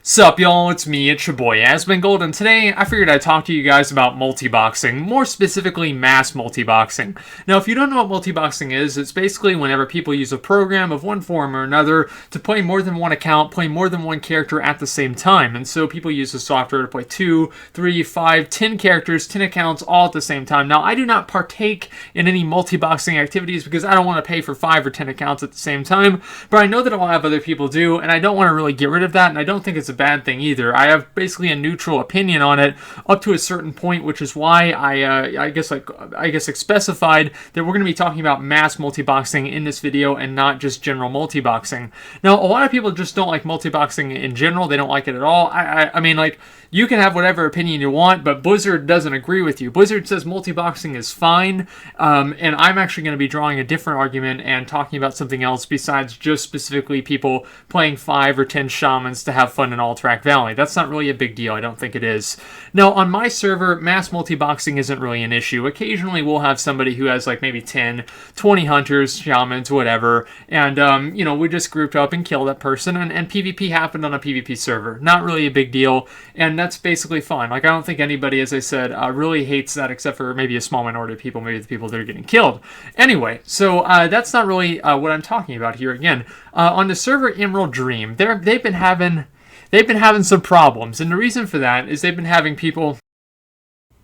Sup y'all, it's me, it's your boy Asmongold, and today I figured I'd talk to you guys about multiboxing, more specifically mass multiboxing. Now if you don't know what multiboxing is, it's basically whenever people use a program of one form or another to play more than one account, play more than one character at the same time. And so people use the software to play 2, 3, 5, 10 characters, 10 accounts all at the same time. Now I do not partake in any multiboxing activities because I don't want to pay for 5 or 10 accounts at the same time, but I know that a lot of other people do, and I don't want to really get rid of that, and I don't think it's a bad thing either. I have basically a neutral opinion on it up to a certain point, which is why I guess specified that we're going to be talking about mass multiboxing in this video and not just general multiboxing. Now, a lot of people just don't like multiboxing in general. They don't like it at all. I mean, like, you can have whatever opinion you want, but Blizzard doesn't agree with you. Blizzard says multiboxing is fine, and I'm actually going to be drawing a different argument and talking about something else besides just specifically people playing 5 or 10 shamans to have fun in Alterac Valley. That's not really a big deal. I don't think it is. Now, on my server, mass multiboxing isn't really an issue. Occasionally, we'll have somebody who has like maybe 10, 20 hunters, shamans, whatever, and, we just grouped up and killed that person, and PvP happened on a PvP server. Not really a big deal, and that's basically fine. Like, I don't think anybody, as I said, really hates that except for maybe a small minority of people, maybe the people that are getting killed. Anyway, so that's not really what I'm talking about here. Again, on the server Emerald Dream, they've been having some problems, and the reason for that is they've been having people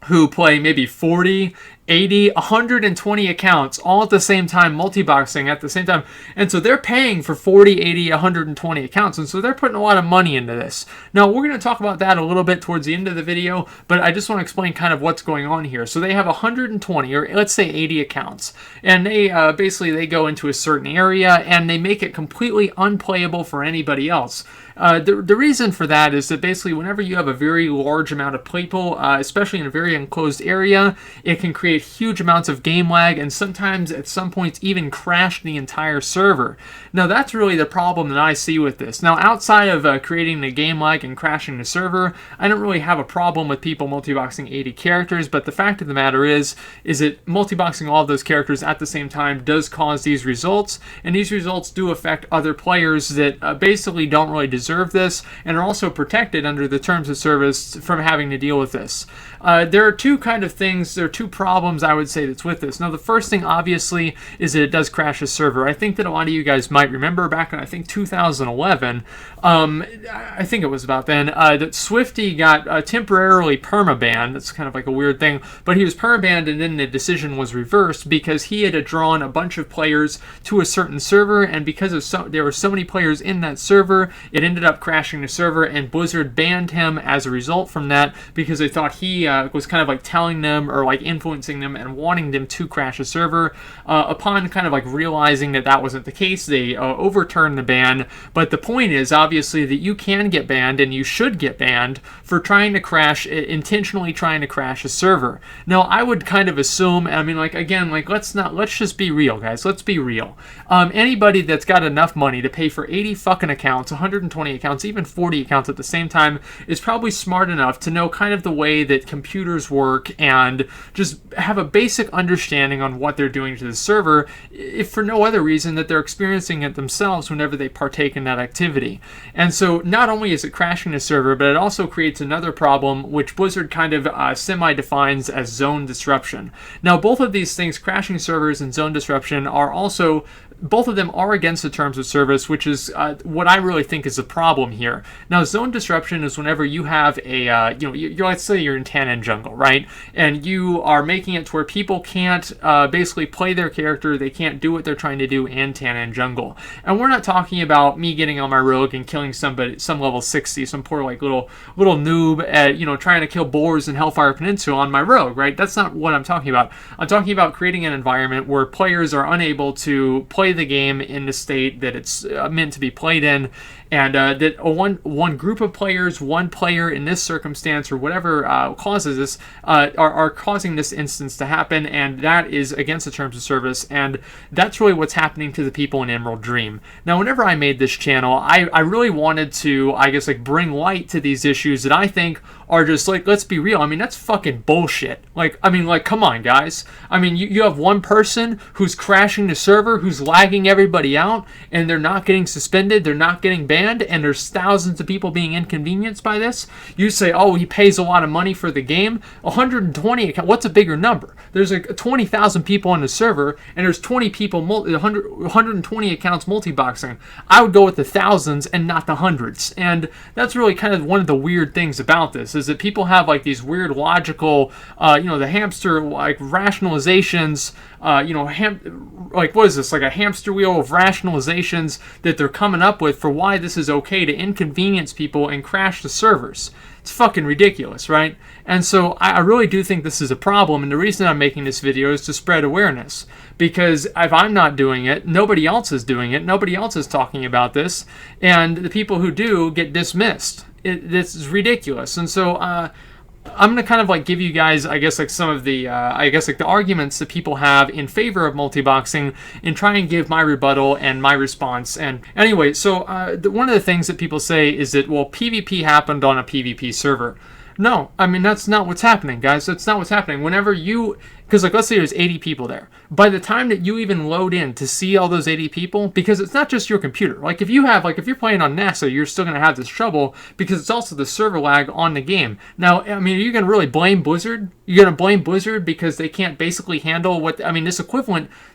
who play maybe 40, 80, 120 accounts all at the same time, multiboxing at the same time. And so they're paying for 40, 80, 120 accounts. And so they're putting a lot of money into this. Now, we're going to talk about that a little bit towards the end of the video, but I just want to explain kind of what's going on here. So they have 120, or let's say 80 accounts. And they basically, they go into a certain area and they make it completely unplayable for anybody else. The reason for that is that basically whenever you have a very large amount of people, especially in a very enclosed area, it can create huge amounts of game lag and sometimes at some points even crash the entire server. Now that's really the problem that I see with this. Now outside of creating the game lag and crashing the server, I don't really have a problem with people multiboxing 80 characters, but the fact of the matter is that multiboxing all of those characters at the same time does cause these results, and these results do affect other players that basically don't really deserve this and are also protected under the terms of service from having to deal with this. There are two problems I would say that's with this. Now the first thing obviously is that it does crash a server. I think that a lot of you guys might remember back in 2011, I think it was about then, that Swifty got temporarily permabanned. That's kind of like a weird thing, but he was permabanned and then the decision was reversed because he had drawn a bunch of players to a certain server, and because there were so many players in that server, it ended up crashing the server, and Blizzard banned him as a result from that because they thought he was kind of like telling them or like influencing them and wanting them to crash a server. Upon kind of like realizing that that wasn't the case, they overturned the ban. But the point is obviously that you can get banned and you should get banned for trying to crash, intentionally trying to crash a server. Now I would kind of assume, I mean, like, again, like, let's just be real, guys. Let's be real. Anybody that's got enough money to pay for 80 fucking accounts, 120 accounts, even 40 accounts at the same time is probably smart enough to know kind of the way that computers work and just have a basic understanding on what they're doing to the server, if for no other reason that they're experiencing it themselves whenever they partake in that activity. And so not only is it crashing the server, but it also creates another problem which Blizzard kind of semi-defines as zone disruption. Now both of these things, crashing servers and zone disruption, are also, both of them are against the terms of service, which is what I really think is the problem here. Now, zone disruption is whenever you have a, let's say you're in Tannin Jungle, right? And you are making it to where people can't basically play their character, they can't do what they're trying to do in Tannin Jungle. And we're not talking about me getting on my rogue and killing somebody, some level 60, some poor like little noob at, trying to kill boars in Hellfire Peninsula on my rogue, right? That's not what I'm talking about. I'm talking about creating an environment where players are unable to play the game in the state that it's meant to be played in, and that one group of players, one player in this circumstance or whatever causes this, are causing this instance to happen, and that is against the terms of service, and that's really what's happening to the people in Emerald Dream. Now, whenever I made this channel, I really wanted to, I guess, like, bring light to these issues that I think are just, like, let's be real. I mean, that's fucking bullshit. Like, I mean, like, come on, guys. I mean, you have one person who's crashing the server, who's lagging everybody out, and they're not getting suspended, they're not getting banned, banned and there's thousands of people being inconvenienced by this, you say, oh, he pays a lot of money for the game. 120 accounts, what's a bigger number? There's like 20,000 people on the server and there's 20 people, 120 accounts multiboxing. I would go with the thousands and not the hundreds. And that's really kind of one of the weird things about this, is that people have like these weird logical, the hamster like rationalizations, like what is this, like a hamster wheel of rationalizations that they're coming up with for why this is okay to inconvenience people and crash the servers. It's fucking ridiculous, right? And so I really do think this is a problem, and the reason I'm making this video is to spread awareness, because if I'm not doing it, nobody else is doing it, nobody else is talking about this, and the people who do get dismissed. This is ridiculous. And so I'm going to kind of like give you guys, I guess, like some of the, the arguments that people have in favor of multiboxing and try and give my rebuttal and my response. And anyway, so one of the things that people say is that, well, PvP happened on a PvP server. No, I mean, that's not what's happening, guys. That's not what's happening. Whenever you, because like let's say there's 80 people there. By the time that you even load in to see all those 80 people, because it's not just your computer. Like if you're playing on NASA, you're still going to have this trouble because it's also the server lag on the game. Now, I mean, are you going to really blame Blizzard? You're going to blame Blizzard because they can't basically handle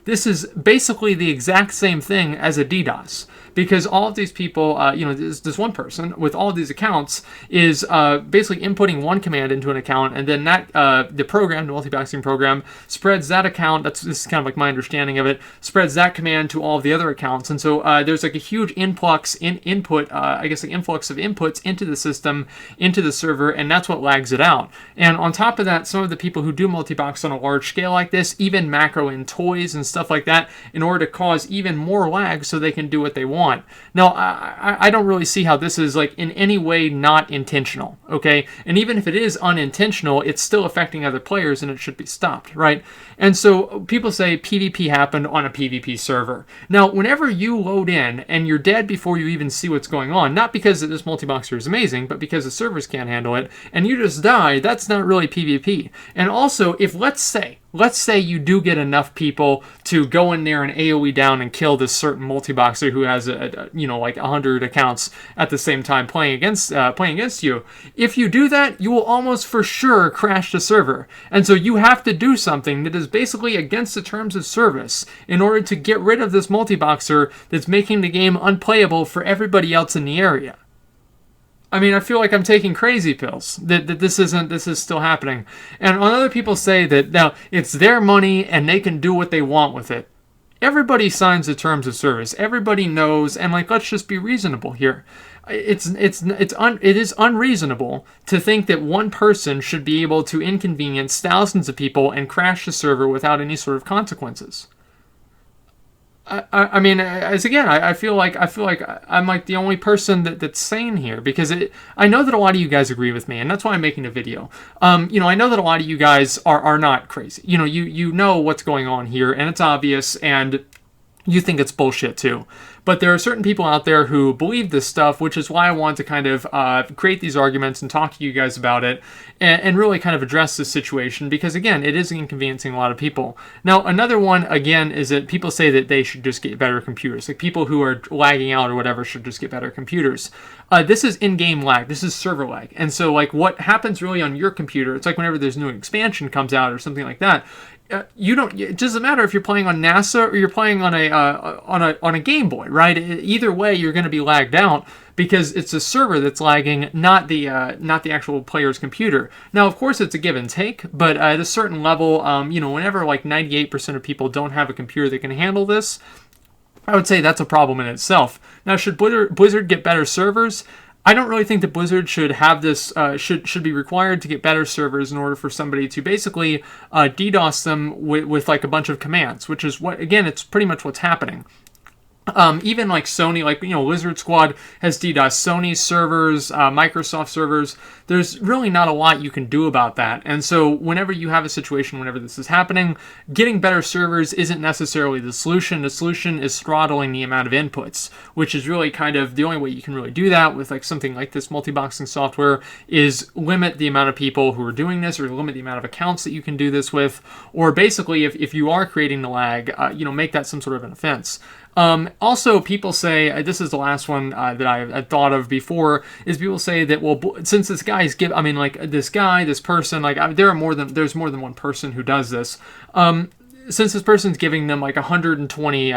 this is basically the exact same thing as a DDoS. Because all of these people, this one person with all of these accounts is basically inputting one command into an account, and then that the multiboxing program, spreads that account. This is kind of like my understanding of it. Spreads that command to all of the other accounts, and so there's like a huge influx of inputs into the system, into the server, and that's what lags it out. And on top of that, some of the people who do multibox on a large scale like this even macro in toys and stuff like that in order to cause even more lag so they can do what they want. Now, I don't really see how this is like in any way not intentional, okay? And even if it is unintentional, it's still affecting other players and it should be stopped, right? And so people say PvP happened on a PvP server. Now, whenever you load in and you're dead before you even see what's going on, not because this multiboxer is amazing, but because the servers can't handle it, and you just die, that's not really PvP. And also, if let's say you do get enough people to go in there and AoE down and kill this certain multiboxer who has like 100 accounts at the same time playing against you. If you do that, you will almost for sure crash the server. And so you have to do something that is basically against the terms of service in order to get rid of this multiboxer that's making the game unplayable for everybody else in the area. I mean, I feel like I'm taking crazy pills, that this is still happening. And other people say that now it's their money and they can do what they want with it. Everybody signs the terms of service. Everybody knows, and like, let's just be reasonable here. It is unreasonable to think that one person should be able to inconvenience thousands of people and crash the server without any sort of consequences. I mean, I feel like I'm like the only person that's sane here, because I know that a lot of you guys agree with me, and that's why I'm making a video. I know that a lot of you guys are not crazy. You know what's going on here, and it's obvious, and you think it's bullshit too. But there are certain people out there who believe this stuff, which is why I want to kind of create these arguments and talk to you guys about it and really kind of address this situation, because, again, it is inconveniencing a lot of people. Now, another one, again, is that people say that they should just get better computers. Like, people who are lagging out or whatever should just get better computers. This is in-game lag. This is server lag. And so, like, what happens really on your computer, it's like whenever there's new expansion comes out or something like that, it doesn't matter if you're playing on NASA or you're playing on a Game Boy, right? Either way, you're going to be lagged out because it's a server that's lagging, not the actual player's computer. Now, of course, it's a give and take, but at a certain level, whenever like 98% of people don't have a computer that can handle this, I would say that's a problem in itself. Now, should Blizzard get better servers? I don't really think that Blizzard should have this, should be required to get better servers in order for somebody to basically DDoS them with like a bunch of commands, which is what, again, it's pretty much what's happening. Even like Sony, Lizard Squad has DDoS Sony servers, Microsoft servers. There's really not a lot you can do about that. And so whenever you have a situation, whenever this is happening, getting better servers isn't necessarily the solution. The solution is throttling the amount of inputs, which is really kind of the only way you can really do that with like something like this multiboxing software, is limit the amount of people who are doing this, or limit the amount of accounts that you can do this with, or basically if you are creating the lag, make that some sort of an offense. Also, people say, this is the last one that I thought of before, is people say that, well, since this guy's I mean, like, this person, like, there's more than one person who does this. Since this person's giving them like 120,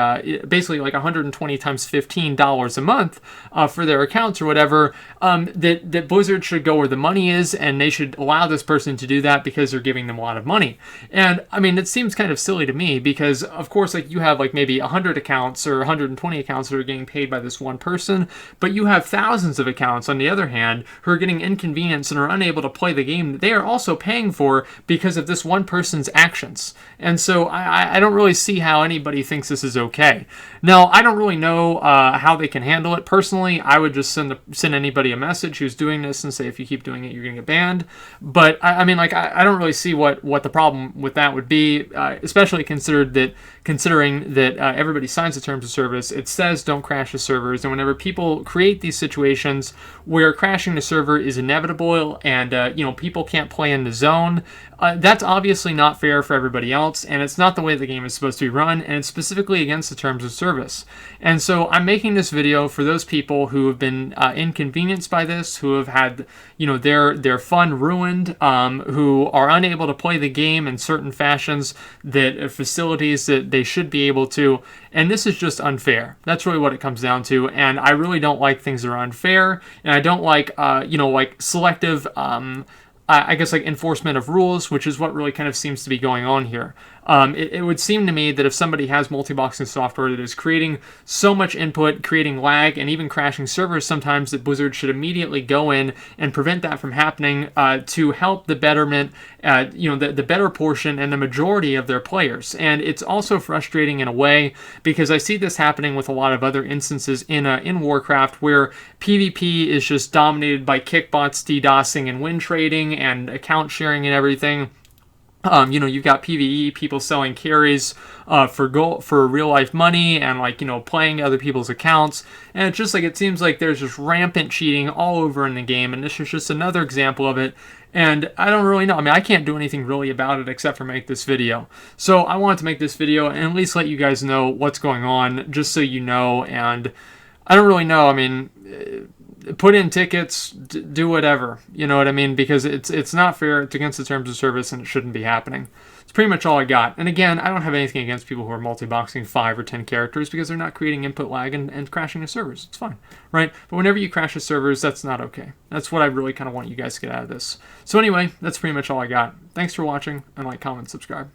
basically like 120 times $15 a month for their accounts or whatever, that Blizzard should go where the money is, and they should allow this person to do that because they're giving them a lot of money. And I mean, it seems kind of silly to me because, of course, like you have like maybe 100 accounts or 120 accounts that are getting paid by this one person, but you have thousands of accounts on the other hand who are getting inconvenienced and are unable to play the game that they are also paying for because of this one person's actions. And so I don't really see how anybody thinks this is okay. Now, I don't really know how they can handle it. Personally, I would just send anybody a message who's doing this and say, if you keep doing it, you're going to get banned. But, I mean, like, I don't really see what the problem with that would be, especially considering that everybody signs the terms of service. It says don't crash the servers, and whenever people create these situations where crashing the server is inevitable and, people can't play in the zone, that's obviously not fair for everybody else, and it's not the way the game is supposed to be run, and it's specifically against the terms of service. And so I'm making this video for those people who have been inconvenienced by this, who have had their fun ruined, who are unable to play the game in certain fashions that facilities that they should be able to, and this is just unfair. That's really what it comes down to, and I really don't like things that are unfair, and I don't like like selective I guess like enforcement of rules, which is what really kind of seems to be going on here. It would seem to me that if somebody has multiboxing software that is creating so much input, creating lag, and even crashing servers sometimes, that Blizzard should immediately go in and prevent that from happening to help the betterment, the better portion and the majority of their players. And it's also frustrating in a way because I see this happening with a lot of other instances in Warcraft where PvP is just dominated by kickbots, DDoSing, and win trading, and account sharing and everything. You've got PvE, people selling carries for real life money and playing other people's accounts. And it's just like, it seems like there's just rampant cheating all over in the game. And this is just another example of it. And I don't really know. I mean, I can't do anything really about it except for make this video. So I wanted to make this video and at least let you guys know what's going on, just so you know. And I don't really know. I mean, put in tickets, do whatever, you know what I mean? Because it's not fair, it's against the terms of service, and it shouldn't be happening. It's pretty much all I got. And again, I don't have anything against people who are multi-boxing 5 or 10 characters because they're not creating input lag and crashing the servers. It's fine, right? But whenever you crash the servers, that's not okay. That's what I really kind of want you guys to get out of this. So anyway, that's pretty much all I got. Thanks for watching, and like, comment, subscribe.